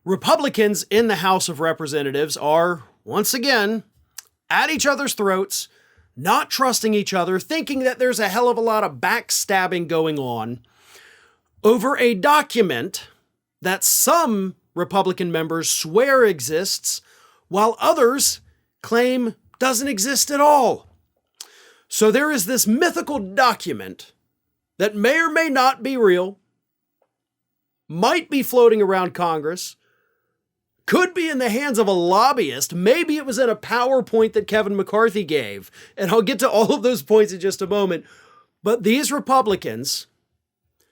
Republicans in the House of Representatives are, once again, at each other's throats, not trusting each other, thinking that there's a hell of a lot of backstabbing going on over a document that some Republican members swear exists, while others claim doesn't exist at all. So there is this mythical document that may or may not be real, might be floating around Congress, could be in the hands of a lobbyist. Maybe it was in a PowerPoint that Kevin McCarthy gave. And I'll get to all of those points in just a moment. But these Republicans,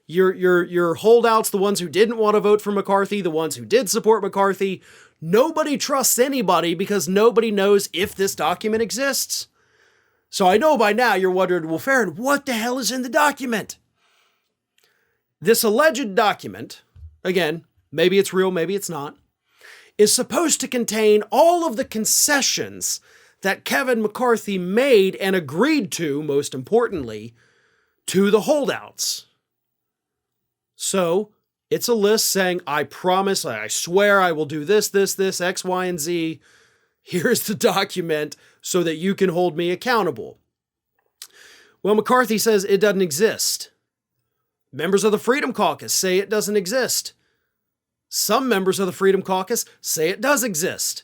your holdouts, the ones who didn't want to vote for McCarthy, the ones who did support McCarthy, nobody trusts anybody because nobody knows if this document exists. So I know by now you're wondering, well, Farren, what the hell is in the document? This alleged document, again, maybe it's real, maybe it's not, is supposed to contain all of the concessions that Kevin McCarthy made and agreed to, most importantly, to the holdouts. So it's a list saying, I promise, I swear I will do this, X, Y, and Z. Here's the document so that you can hold me accountable. Well, McCarthy says it doesn't exist. Members of the Freedom Caucus say it doesn't exist. Some members of the Freedom Caucus say it does exist.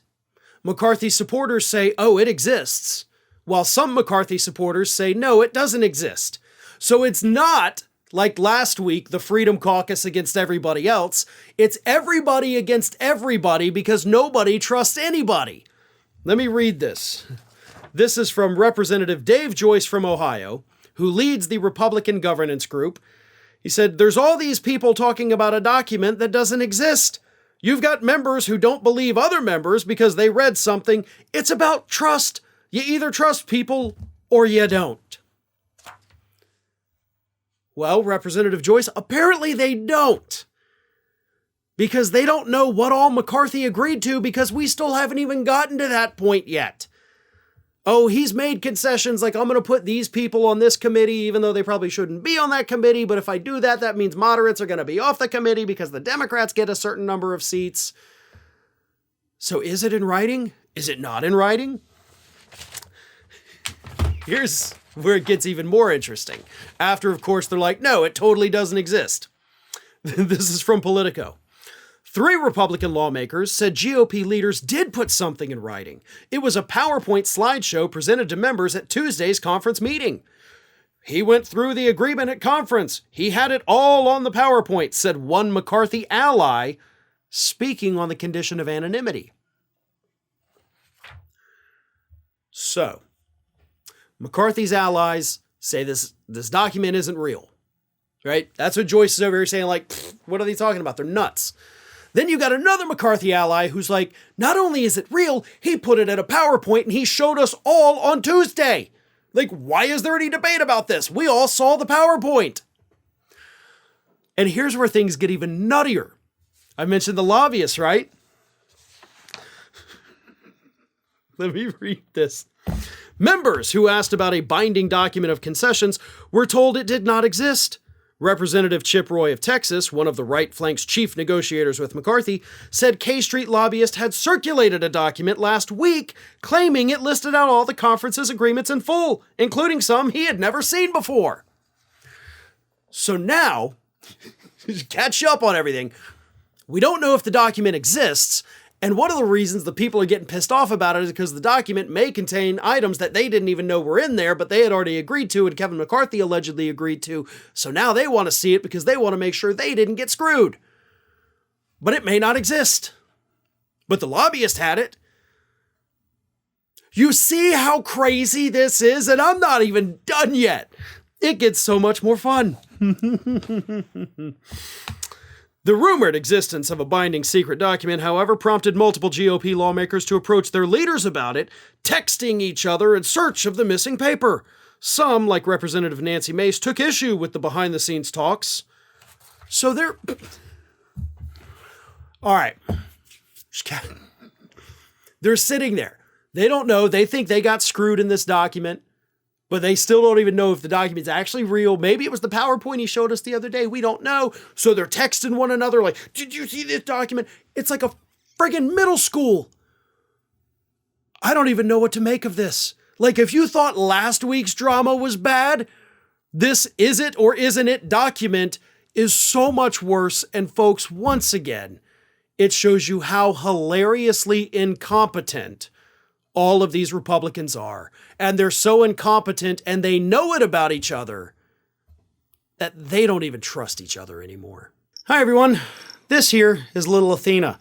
McCarthy supporters say, oh, it exists, while some McCarthy supporters say, no, it doesn't exist. So it's not like last week, the Freedom Caucus against everybody else. It's everybody against everybody because nobody trusts anybody. Let me read this. This is from Representative Dave Joyce from Ohio, who leads the Republican governance group. He said, there's all these people talking about a document that doesn't exist. You've got members who don't believe other members because they read something. It's about trust. You either trust people or you don't. Well, Representative Joyce, apparently they don't. Because they don't know what all McCarthy agreed to because we still haven't even gotten to that point yet. Oh, he's made concessions like I'm going to put these people on this committee even though they probably shouldn't be on that committee. But if I do that, that means moderates are going to be off the committee because the Democrats get a certain number of seats. So is it in writing? Is it not in writing? Here's where it gets even more interesting. After, of course, they're like, no, it totally doesn't exist. This is from Politico. 3 Republican lawmakers said GOP leaders did put something in writing. It was a PowerPoint slideshow presented to members at Tuesday's conference meeting. He went through the agreement at conference. He had it all on the PowerPoint, said one McCarthy ally, speaking on the condition of anonymity. So, McCarthy's allies say this document isn't real, right? That's what Joyce is over here saying, like, what are they talking about? They're nuts. Then you got another McCarthy ally who's like, not only is it real, he put it at a PowerPoint and he showed us all on Tuesday. Like, why is there any debate about this? We all saw the PowerPoint. And here's where things get even nuttier. I mentioned the lobbyists, right? Let me read this. Members who asked about a binding document of concessions were told it did not exist. Representative Chip Roy of Texas, one of the right flank's chief negotiators with McCarthy, said K Street lobbyist had circulated a document last week claiming it listed out all the conference's agreements in full, including some he had never seen before. So now, to catch up on everything, we don't know if the document exists, and one of the reasons the people are getting pissed off about it is because the document may contain items that they didn't even know were in there, but they had already agreed to and Kevin McCarthy allegedly agreed to. So now they want to see it because they want to make sure they didn't get screwed. But it may not exist. But the lobbyist had it. You see how crazy this is? And I'm not even done yet. It gets so much more fun. The rumored existence of a binding secret document, however, prompted multiple GOP lawmakers to approach their leaders about it, texting each other in search of the missing paper. Some, like Representative Nancy Mace, took issue with the behind-the-scenes talks. So they're... All right. They're sitting there. They don't know. They think they got screwed in this document. but they still don't even know if the document's actually real. Maybe it was the PowerPoint he showed us the other day. We don't know. So they're texting one another like, did you see this document? It's like a friggin' middle school. I don't even know what to make of this. Like, if you thought last week's drama was bad, this Is It or Isn't It document is so much worse. And folks, once again, it shows you how hilariously incompetent all of these Republicans are. And they're so incompetent and they know it about each other that they don't even trust each other anymore. Hi, everyone. This here is little Athena.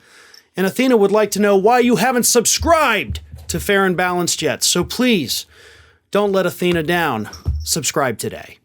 And Athena would like to know why you haven't subscribed to Fair and Balanced yet. So please, don't let Athena down. Subscribe today.